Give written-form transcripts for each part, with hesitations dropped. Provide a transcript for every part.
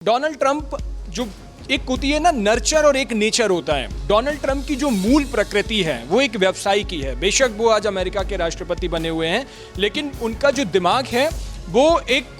Donald Trump जो एक होती है ना नर्चर और एक नेचर होता है। डोनाल्ड ट्रंप की जो मूल प्रकृति है वो एक व्यवसायी की है। बेशक वो आज अमेरिका के राष्ट्रपति बने हुए हैं, लेकिन उनका जो दिमाग है वो एक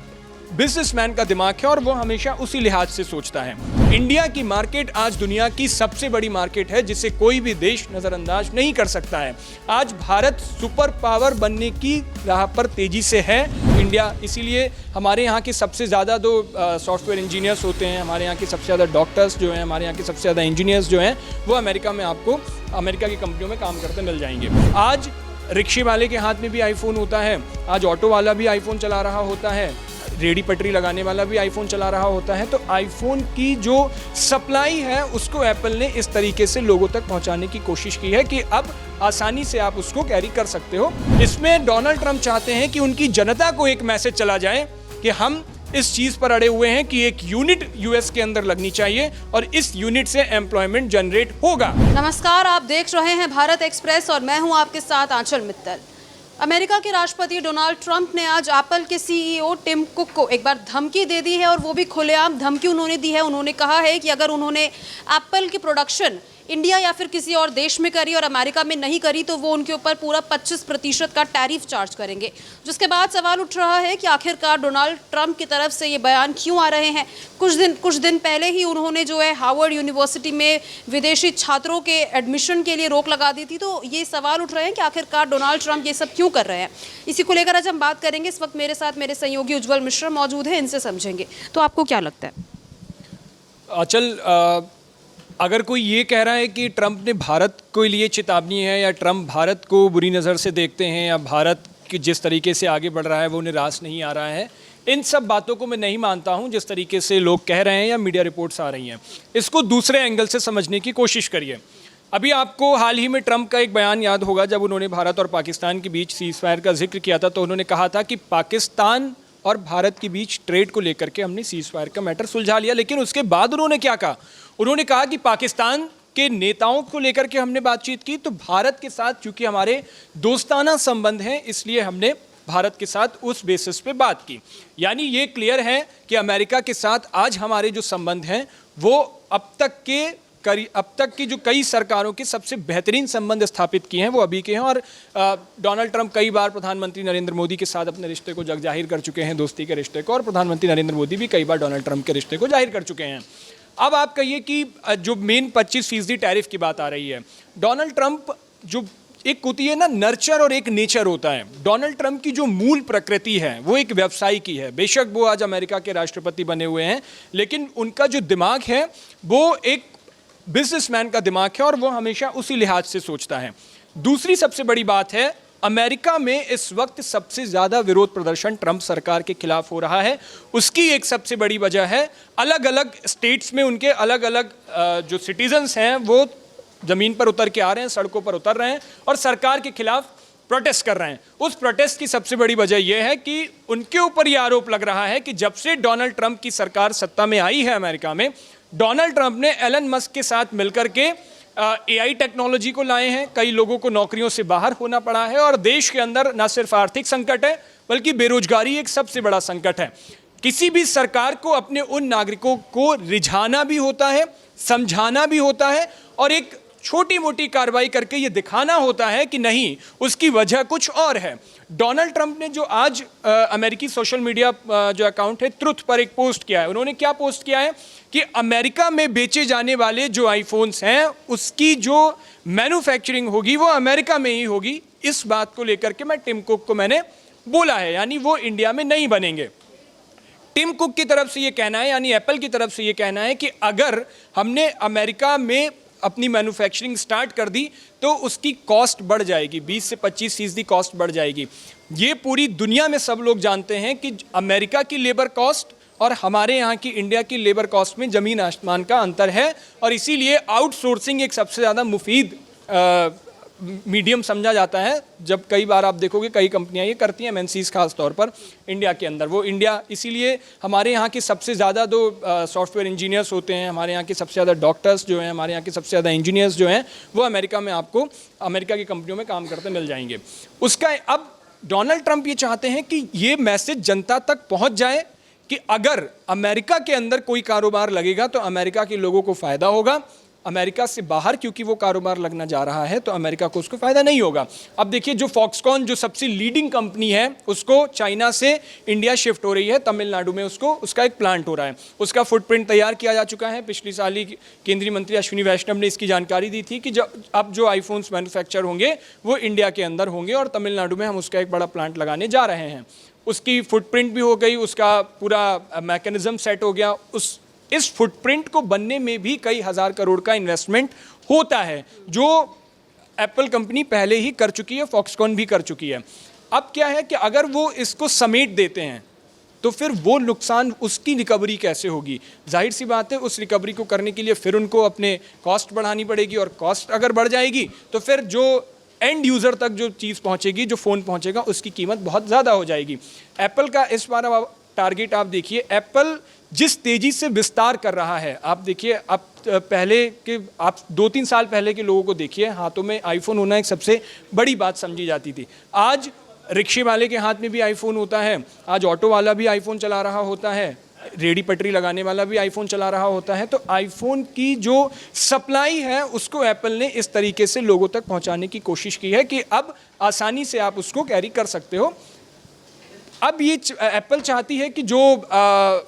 बिजनेसमैन का दिमाग है और वो हमेशा उसी लिहाज से सोचता है। इंडिया की मार्केट आज दुनिया की सबसे बड़ी मार्केट है, जिसे कोई भी देश नजरअंदाज नहीं कर सकता है। आज भारत सुपर पावर बनने की राह पर तेजी से है। इंडिया इसीलिए हमारे यहाँ के सबसे ज़्यादा जो सॉफ्टवेयर इंजीनियर्स होते हैं, हमारे यहाँ के सबसे ज़्यादा डॉक्टर्स जो हैं, हमारे यहाँ के सबसे ज़्यादा इंजीनियर्स जो हैं, वो अमेरिका में आपको अमेरिका की कंपनियों में काम करते मिल जाएंगे। आज रिक्शे वाले के हाथ में भी आईफोन होता है, आज ऑटो वाला भी आईफोन चला रहा होता है, रेडी पटरी लगाने वाला भी आईफोन चला रहा होता है। तो आईफोन की जो सप्लाई है उसको एप्पल ने इस तरीके से लोगों तक पहुंचाने की कोशिश की है कि अब आसानी से आप उसको कैरी कर सकते हो। इसमें डोनाल्ड ट्रंप चाहते हैं कि उनकी जनता को एक मैसेज चला जाए कि हम इस चीज पर अड़े हुए हैं कि एक यूनिट यूएस के अंदर लगनी चाहिए और इस यूनिट से एम्प्लॉयमेंट जनरेट होगा। नमस्कार, आप देख रहे हैं भारत एक्सप्रेस और मैं हूं आपके साथ आंचल मित्तल। अमेरिका के राष्ट्रपति डोनाल्ड ट्रंप ने आज एप्पल के सीईओ टिम कुक को एक बार धमकी दे दी है और वो भी खुलेआम धमकी उन्होंने दी है। उन्होंने कहा है कि अगर उन्होंने एप्पल की प्रोडक्शन इंडिया या फिर किसी और देश में करी और अमेरिका में नहीं करी तो वो उनके ऊपर पूरा 25% का टैरिफ चार्ज करेंगे। जिसके बाद सवाल उठ रहा है कि आखिरकार डोनाल्ड ट्रंप की तरफ से ये बयान क्यों आ रहे हैं। कुछ दिन पहले ही उन्होंने जो है हार्वर्ड यूनिवर्सिटी में विदेशी छात्रों के एडमिशन के लिए रोक लगा दी थी। तो ये सवाल उठ रहे हैं कि आखिरकार डोनाल्ड ट्रंप ये सब क्यों कर रहे हैं। इसी को लेकर आज हम बात करेंगे। इस वक्त मेरे साथ मेरे सहयोगी उज्जवल मिश्रा मौजूद है, इनसे समझेंगे। तो आपको क्या लगता है? अचल, अगर कोई ये कह रहा है कि ट्रंप ने भारत के लिए चेतावनी है या ट्रंप भारत को बुरी नज़र से देखते हैं या भारत की जिस तरीके से आगे बढ़ रहा है वो उन्हें रास नहीं आ रहा है, इन सब बातों को मैं नहीं मानता हूं जिस तरीके से लोग कह रहे हैं या मीडिया रिपोर्ट्स आ रही हैं। इसको दूसरे एंगल से समझने की कोशिश करिए। अभी आपको हाल ही में ट्रंप का एक बयान याद होगा, जब उन्होंने भारत और पाकिस्तान के बीच सीज़ फायर का जिक्र किया था तो उन्होंने कहा था कि पाकिस्तान और भारत के बीच ट्रेड को लेकर के हमने सीज़ फायर का मैटर सुलझा लिया। लेकिन उसके बाद उन्होंने क्या कहा? उन्होंने कहा कि पाकिस्तान के नेताओं को लेकर के हमने बातचीत की तो भारत के साथ चूंकि हमारे दोस्ताना संबंध हैं इसलिए हमने भारत के साथ उस बेसिस पे बात की। यानी ये क्लियर है कि अमेरिका के साथ आज हमारे जो संबंध हैं वो अब तक की जो कई सरकारों के सबसे बेहतरीन संबंध स्थापित किए हैं वो अभी के हैं। और डोनाल्ड ट्रंप कई बार प्रधानमंत्री नरेंद्र मोदी के साथ अपने रिश्ते को जग जाहिर कर चुके हैं, दोस्ती के रिश्ते को, और प्रधानमंत्री नरेंद्र मोदी भी कई बार डोनाल्ड ट्रंप के रिश्ते को जाहिर कर चुके हैं। अब आप कहिए कि जो मेन 25% टैरिफ की बात आ रही है, डोनाल्ड ट्रंप जो एक होती है ना नर्चर और एक नेचर होता है। डोनाल्ड ट्रंप की जो मूल प्रकृति है वो एक व्यवसायी की है। बेशक वो आज अमेरिका के राष्ट्रपति बने हुए हैं, लेकिन उनका जो दिमाग है वो एक बिजनेसमैन का दिमाग है और वो हमेशा उसी लिहाज से सोचता है। दूसरी सबसे बड़ी बात है, अमेरिका में इस वक्त सबसे ज़्यादा विरोध प्रदर्शन ट्रंप सरकार के खिलाफ हो रहा है। उसकी एक सबसे बड़ी वजह है अलग अलग स्टेट्स में उनके अलग अलग जो सिटीजन्स हैं वो ज़मीन पर उतर के आ रहे हैं, सड़कों पर उतर रहे हैं और सरकार के खिलाफ प्रोटेस्ट कर रहे हैं। उस प्रोटेस्ट की सबसे बड़ी वजह यह है कि उनके ऊपर यह आरोप लग रहा है कि जब से डोनाल्ड ट्रंप की सरकार सत्ता में आई है अमेरिका में, डोनाल्ड ट्रंप ने एलन मस्क के साथ मिलकर के एआई टेक्नोलॉजी को लाए हैं। कई लोगों को नौकरियों से बाहर होना पड़ा है और देश के अंदर न सिर्फ आर्थिक संकट है बल्कि बेरोजगारी एक सबसे बड़ा संकट है। किसी भी सरकार को अपने उन नागरिकों को रिझाना भी होता है, समझाना भी होता है और एक छोटी मोटी कार्रवाई करके ये दिखाना होता है कि नहीं, उसकी वजह कुछ और है। डोनाल्ड ट्रंप ने जो आज अमेरिकी सोशल मीडिया जो अकाउंट है ट्रुथ पर एक पोस्ट किया है, उन्होंने क्या पोस्ट किया है कि अमेरिका में बेचे जाने वाले जो आईफोन्स हैं उसकी जो मैन्युफैक्चरिंग होगी वो अमेरिका में ही होगी। इस बात को लेकर के मैं टिम कुक को मैंने बोला है, यानी वो इंडिया में नहीं बनेंगे। टिम कुक की तरफ से ये कहना है, यानी एप्पल की तरफ से ये कहना है कि अगर हमने अमेरिका में अपनी मैन्युफैक्चरिंग स्टार्ट कर दी तो उसकी कॉस्ट बढ़ जाएगी, 20 से 25% कॉस्ट बढ़ जाएगी। ये पूरी दुनिया में सब लोग जानते हैं कि अमेरिका की लेबर कॉस्ट और हमारे यहाँ की इंडिया की लेबर कॉस्ट में ज़मीन आसमान का अंतर है और इसीलिए आउटसोर्सिंग एक सबसे ज़्यादा मुफीद मीडियम समझा जाता है। जब कई बार आप देखोगे कई कंपनियां ये करती हैं, एमएनसीज खास तौर पर इंडिया के अंदर, वो इंडिया इसीलिए हमारे यहाँ के सबसे ज़्यादा जो सॉफ्टवेयर इंजीनियर्स होते हैं, हमारे यहाँ के सबसे ज़्यादा डॉक्टर्स जो हैं, हमारे यहाँ के सबसे ज़्यादा इंजीनियर्स जो हैं वो अमेरिका में आपको अमेरिका की कंपनियों में काम करते मिल जाएंगे। उसका अब डोनाल्ड ट्रंप ये चाहते हैं कि ये मैसेज जनता तक पहुंच जाए कि अगर अमेरिका के अंदर कोई कारोबार लगेगा तो अमेरिका के लोगों को फ़ायदा होगा, अमेरिका से बाहर क्योंकि वो कारोबार लगना जा रहा है तो अमेरिका को उसको फ़ायदा नहीं होगा। अब देखिए, जो फॉक्सकॉन जो सबसे लीडिंग कंपनी है उसको चाइना से इंडिया शिफ्ट हो रही है, तमिलनाडु में उसका एक प्लांट हो रहा है, उसका फुटप्रिंट तैयार किया जा चुका है। पिछली साल ही केंद्रीय मंत्री अश्विनी वैष्णव ने इसकी जानकारी दी थी कि अब जो आईफोन्स मैन्युफैक्चर होंगे वो इंडिया के अंदर होंगे और तमिलनाडु में हम उसका एक बड़ा प्लांट लगाने जा रहे हैं। उसकी फुटप्रिंट भी हो गई, उसका पूरा मैकेनिज्म सेट हो गया। इस फुटप्रिंट को बनने में भी कई हज़ार करोड़ का इन्वेस्टमेंट होता है, जो एप्पल कंपनी पहले ही कर चुकी है, फॉक्सकॉन भी कर चुकी है। अब क्या है कि अगर वो इसको समेट देते हैं तो फिर वो नुकसान, उसकी रिकवरी कैसे होगी? जाहिर सी बात है, उस रिकवरी को करने के लिए फिर उनको अपने कॉस्ट बढ़ानी पड़ेगी, और कॉस्ट अगर बढ़ जाएगी तो फिर जो एंड यूज़र तक जो चीज़ पहुंचेगी, जो फ़ोन पहुंचेगा, उसकी कीमत बहुत ज़्यादा हो जाएगी। एप्पल का इस बार टारगेट आप देखिए, एप्पल जिस तेज़ी से विस्तार कर रहा है, आप देखिए, आप पहले के, आप 2-3 साल पहले के लोगों को देखिए, हाथों में आईफोन होना एक सबसे बड़ी बात समझी जाती थी। आज रिक्शे वाले के हाथ में भी आईफोन होता है, आज ऑटो वाला भी आईफोन चला रहा होता है, रेडी पटरी लगाने वाला भी आईफोन चला रहा होता है। तो आईफोन की जो सप्लाई है उसको एप्पल ने इस तरीके से लोगों तक पहुंचाने की कोशिश की है कि अब आसानी से आप उसको कैरी कर सकते हो। अब ये एप्पल चाहती है कि जो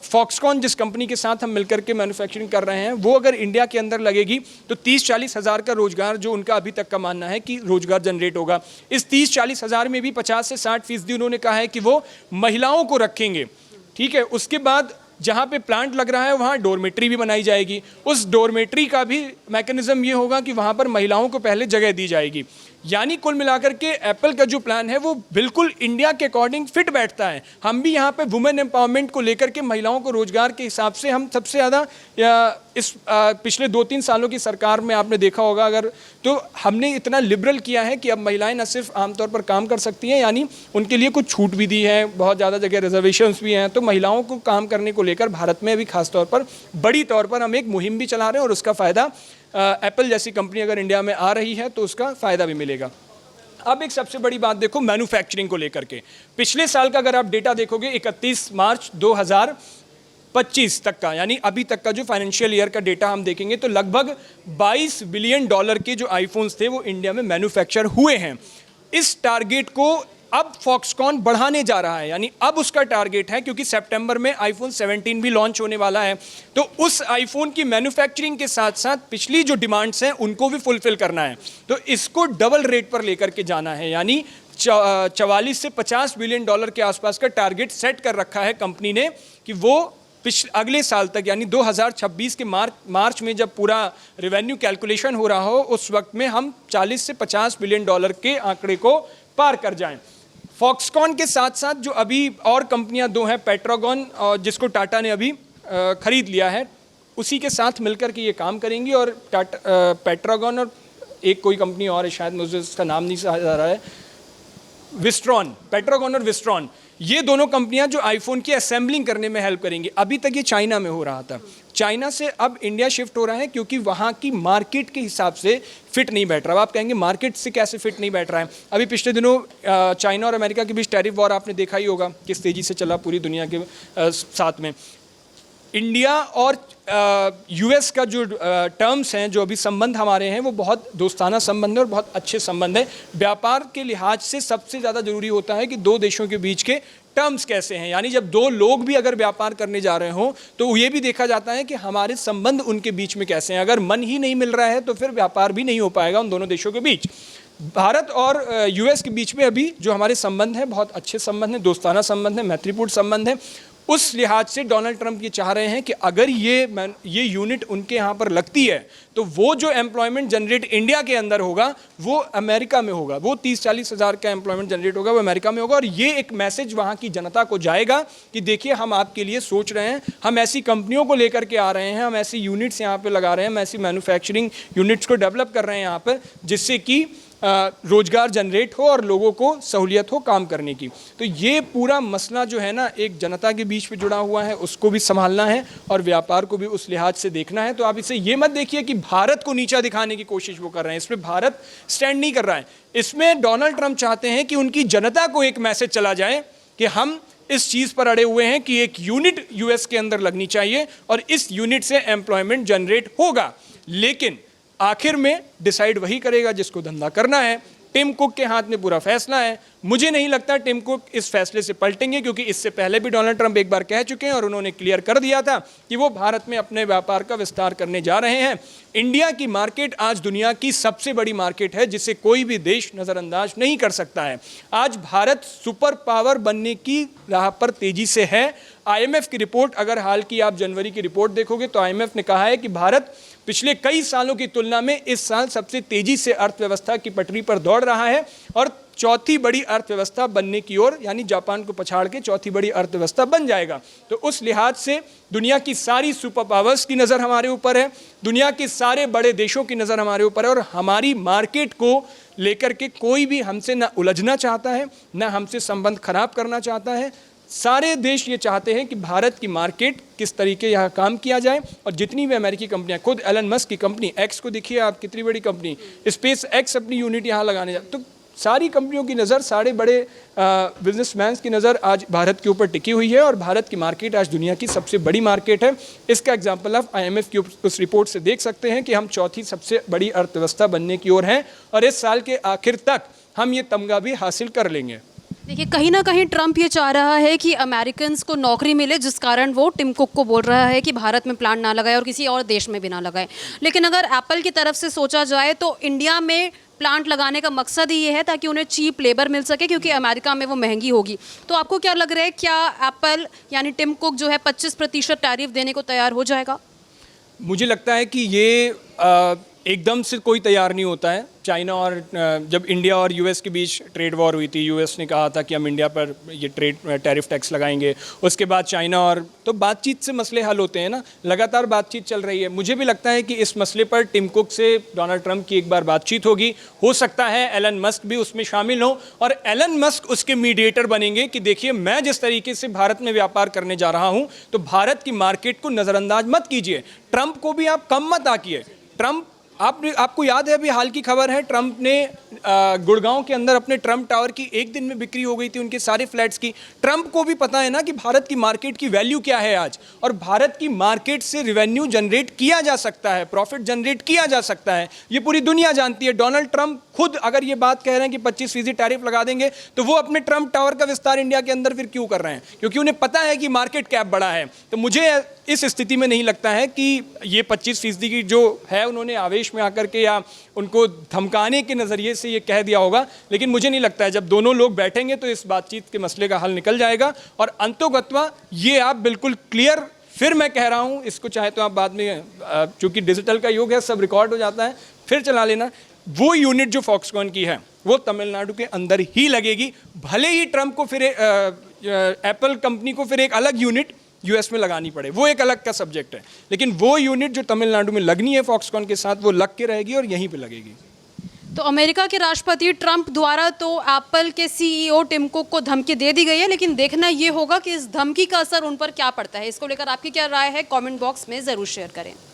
फॉक्सकॉन जिस कंपनी के साथ हम मिलकर के मैन्युफैक्चरिंग कर रहे हैं, वो अगर इंडिया के अंदर लगेगी तो 30-40 हज़ार का रोजगार, जो उनका अभी तक का मानना है कि रोजगार जनरेट होगा। इस 30-40 हज़ार में भी 50 से 60% उन्होंने कहा है कि वो महिलाओं को रखेंगे। ठीक है, उसके बाद जहाँ पे प्लांट लग रहा है वहाँ डोरमेट्री भी बनाई जाएगी। उस डोरमेट्री का भी मैकेनिज्म ये होगा कि वहाँ पर महिलाओं को पहले जगह दी जाएगी। यानी कुल मिलाकर के एप्पल का जो प्लान है वो बिल्कुल इंडिया के अकॉर्डिंग फिट बैठता है। हम भी यहाँ पे वुमेन एम्पावरमेंट को लेकर के, महिलाओं को रोजगार के हिसाब से हम सबसे ज़्यादा इस पिछले 2-3 सालों की सरकार में आपने देखा होगा अगर, तो हमने इतना लिबरल किया है कि अब महिलाएं न सिर्फ आमतौर पर काम कर सकती हैं, यानी उनके लिए कुछ छूट भी दी है, बहुत ज़्यादा जगह रिजर्वेशंस भी हैं। तो महिलाओं को काम करने को लेकर भारत में अभी खासतौर पर बड़ी तौर पर हम एक मुहिम भी चला रहे हैं, और उसका फ़ायदा एप्पल जैसी कंपनी अगर इंडिया में आ रही है तो उसका फ़ायदा भी मिलेगा। अब एक सबसे बड़ी बात देखो मैन्युफैक्चरिंग को लेकर के, पिछले साल का अगर आप डेटा देखोगे 31 मार्च 2025 तक का, यानी अभी तक का जो फाइनेंशियल ईयर का डेटा हम देखेंगे तो लगभग $22 बिलियन के जो आईफोन्स थे वो इंडिया में मैन्युफैक्चर हुए हैं। इस टारगेट को अब फॉक्सकॉन बढ़ाने जा रहा है, यानी अब उसका टारगेट है, क्योंकि सितंबर में आईफोन 17 भी लॉन्च होने वाला है, तो उस आईफोन की मैन्युफैक्चरिंग के साथ साथ पिछली जो डिमांड्स हैं उनको भी फुलफिल करना है। तो इसको डबल रेट पर लेकर के जाना है, यानी 44 से $50 बिलियन के आसपास का टारगेट सेट कर रखा है कंपनी ने कि वो अगले साल तक, यानी 2026 के मार्च में जब पूरा रेवेन्यू कैलकुलेशन हो रहा हो उस वक्त में हम 40 से $50 बिलियन के आंकड़े को पार कर जाएं। फॉक्सकॉन के साथ साथ जो अभी और कंपनियां दो हैं, पेट्रागॉन, जिसको टाटा ने अभी खरीद लिया है, उसी के साथ मिलकर के ये काम करेंगी। और पेट्रागॉन और एक कोई कंपनी और है, शायद मुझे इसका नाम नहीं याद आ रहा है, विस्ट्रॉन, पेट्रागॉन और विस्ट्रॉन, ये दोनों कंपनियां जो आईफोन की असेंबलिंग करने में हेल्प करेंगी। अभी तक ये चाइना में हो रहा था, चाइना से अब इंडिया शिफ्ट हो रहा है क्योंकि वहाँ की मार्केट के हिसाब से फिट नहीं बैठ रहा। अब आप कहेंगे मार्केट से कैसे फिट नहीं बैठ रहा है? अभी पिछले दिनों चाइना और अमेरिका के बीच टैरिफ वॉर आपने देखा ही होगा किस तेज़ी से चला पूरी दुनिया के साथ में। इंडिया और यूएस का जो टर्म्स हैं, जो अभी संबंध हमारे हैं, वो बहुत दोस्ताना संबंध है और बहुत अच्छे संबंध हैं। व्यापार के लिहाज से सबसे ज़्यादा ज़रूरी होता है कि दो देशों के बीच के टर्म्स कैसे हैं, यानी जब दो लोग भी अगर व्यापार करने जा रहे हों तो ये भी देखा जाता है कि हमारे संबंध उनके बीच में कैसे हैं। अगर मन ही नहीं मिल रहा है तो फिर व्यापार भी नहीं हो पाएगा उन दोनों देशों के बीच। भारत और यूएस के बीच में अभी जो हमारे संबंध हैं, बहुत अच्छे संबंध हैं, दोस्ताना संबंध हैं, मैत्रीपूर्ण संबंध हैं। उस लिहाज से डोनाल्ड ट्रंप ये चाह रहे हैं कि अगर ये यूनिट उनके यहाँ पर लगती है तो वो जो एम्प्लॉयमेंट जनरेट इंडिया के अंदर होगा वो अमेरिका में होगा, वो 30-40 हज़ार का एम्प्लॉयमेंट जनरेट होगा वो अमेरिका में होगा। और ये एक मैसेज वहाँ की जनता को जाएगा कि देखिए हम आपके लिए सोच रहे हैं, हम ऐसी कंपनियों को लेकर के आ रहे हैं, हम ऐसी यूनिट्स यहाँ पर लगा रहे हैं, हम ऐसी मैन्युफैक्चरिंग यूनिट्स को डेवलप कर रहे हैं यहाँ पर, जिससे कि रोजगार जनरेट हो और लोगों को सहूलियत हो काम करने की। तो ये पूरा मसला जो है ना, एक जनता के बीच में जुड़ा हुआ है, उसको भी संभालना है और व्यापार को भी उस लिहाज से देखना है। तो आप इसे ये मत देखिए कि भारत को नीचा दिखाने की कोशिश वो कर रहे हैं, इसमें भारत स्टैंड नहीं कर रहा है। इसमें डोनाल्ड ट्रंप चाहते हैं कि उनकी जनता को एक मैसेज चला जाए कि हम इस चीज़ पर अड़े हुए हैं कि एक यूनिट यूएस के अंदर लगनी चाहिए और इस यूनिट से एम्प्लॉयमेंट जनरेट होगा। लेकिन आखिर में डिसाइड वही करेगा जिसको धंधा करना है। टिम कुक के हाथ में पूरा फैसला है। मुझे नहीं लगता टिम कुक इस फैसले से पलटेंगे, क्योंकि इससे पहले भी डोनाल्ड ट्रंप एक बार कह चुके हैं और उन्होंने क्लियर कर दिया था कि वो भारत में अपने व्यापार का विस्तार करने जा रहे हैं। इंडिया की मार्केट आज दुनिया की सबसे बड़ी मार्केट है, जिसे कोई भी देश नज़रअंदाज नहीं कर सकता है। आज भारत सुपर पावर बनने की राह पर तेजी से है। IMF की रिपोर्ट, अगर हाल की आप जनवरी की रिपोर्ट देखोगे तो IMF ने कहा है कि भारत पिछले कई सालों की तुलना में इस साल सबसे तेजी से अर्थव्यवस्था की पटरी पर दौड़ रहा है और चौथी बड़ी अर्थव्यवस्था बनने की ओर, यानी जापान को पछाड़ के चौथी बड़ी अर्थव्यवस्था बन जाएगा। तो उस लिहाज से दुनिया की सारी सुपर पावर्स की नज़र हमारे ऊपर है, दुनिया के सारे बड़े देशों की नज़र हमारे ऊपर है और हमारी मार्केट को लेकर के कोई भी हमसे ना उलझना चाहता है, ना हमसे संबंध खराब करना चाहता है। सारे देश ये चाहते हैं कि भारत की मार्केट किस तरीके यहाँ काम किया जाए और जितनी भी अमेरिकी कंपनियाँ, खुद एलन मस्क की कंपनी एक्स को देखिए आप, कितनी बड़ी कंपनी, स्पेस एक्स अपनी यूनिट यहाँ लगाने जाए। तो सारी कंपनियों की नज़र, सारे बड़े बिजनेसमैन की नज़र आज भारत के ऊपर टिकी हुई है और भारत की मार्केट आज दुनिया की सबसे बड़ी मार्केट है। इसका एग्जाम्पल आप IMF की उस रिपोर्ट से देख सकते हैं कि हम चौथी सबसे बड़ी अर्थव्यवस्था बनने की ओर हैं और इस साल के आखिर तक हम ये तमगा भी हासिल कर लेंगे। देखिए, कहीं ना कहीं ट्रंप ये चाह रहा है कि अमेरिकन को नौकरी मिले, जिस कारण वो टिम कुक को बोल रहा है कि भारत में प्लांट ना लगाए और किसी और देश में भी ना लगाए। लेकिन अगर एप्पल की तरफ से सोचा जाए तो इंडिया में प्लांट लगाने का मकसद ही ये है ताकि उन्हें चीप लेबर मिल सके, क्योंकि अमेरिका में वो महंगी होगी। तो आपको क्या लग रहा है, क्या एप्पल यानी टिम कुक जो है 25% टैरिफ देने को तैयार हो जाएगा? मुझे लगता है कि ये एकदम से कोई तैयार नहीं होता है। चाइना और जब इंडिया और यूएस के बीच ट्रेड वॉर हुई थी, यूएस ने कहा था कि हम इंडिया पर ये टैरिफ टैक्स लगाएंगे, उसके बाद चाइना और, तो बातचीत से मसले हल होते हैं ना, लगातार बातचीत चल रही है। मुझे भी लगता है कि इस मसले पर टिम कुक से डोनाल्ड ट्रंप की एक बार बातचीत होगी, हो सकता है एलन मस्क भी उसमें शामिल हो और एलन मस्क उसके मीडिएटर बनेंगे कि देखिए, मैं जिस तरीके से भारत में व्यापार करने जा रहा हूँ तो भारत की मार्केट को नज़रअंदाज मत कीजिए, ट्रंप को भी आप कम मत आकिए। ट्रंप, आपको याद है, अभी हाल की खबर है, ट्रंप ने गुड़गांव के अंदर अपने ट्रंप टावर की एक दिन में बिक्री हो गई थी उनके सारे फ्लैट्स की। ट्रंप को भी पता है ना कि भारत की मार्केट की वैल्यू क्या है आज, और भारत की मार्केट से रेवेन्यू जनरेट किया जा सकता है, प्रॉफिट जनरेट किया जा सकता है, ये पूरी दुनिया जानती है। डोनाल्ड ट्रंप खुद अगर ये बात कह रहे हैं कि 25% टैरिफ लगा देंगे, तो वो अपने ट्रंप टावर का विस्तार इंडिया के अंदर फिर क्यों कर रहे हैं? क्योंकि उन्हें पता है कि मार्केट कैप बड़ा है। तो मुझे इस स्थिति में नहीं लगता है कि ये 25% की जो है उन्होंने आवेश में आकर के या उनको धमकाने के नज़रिए से ये कह दिया होगा, लेकिन मुझे नहीं लगता है। जब दोनों लोग बैठेंगे तो इस बातचीत के मसले का हल निकल जाएगा और अंतोगत्वा ये आप बिल्कुल क्लियर, फिर मैं कह रहा हूँ, इसको चाहे तो आप बाद में, चूँकि डिजिटल का युग है, सब रिकॉर्ड हो जाता है, फिर चला लेना। वो यूनिट जो फॉक्सकॉन की है वो तमिलनाडु के अंदर ही लगेगी, भले ही ट्रंप को फिर एप्पल कंपनी को फिर एक अलग यूनिट यूएस में लगानी पड़े, वो एक अलग का सब्जेक्ट है, लेकिन वो यूनिट जो तमिलनाडु में लगनी है फॉक्सकॉन के साथ, वो लग के रहेगी और यहीं पे लगेगी। तो अमेरिका के राष्ट्रपति ट्रंप द्वारा तो एप्पल के CEO टिम कुक को धमकी दे दी गई है, लेकिन देखना ये होगा कि इस धमकी का असर उन पर क्या पड़ता है। इसको लेकर आपकी क्या राय है, कमेंट बॉक्स में ज़रूर शेयर करें।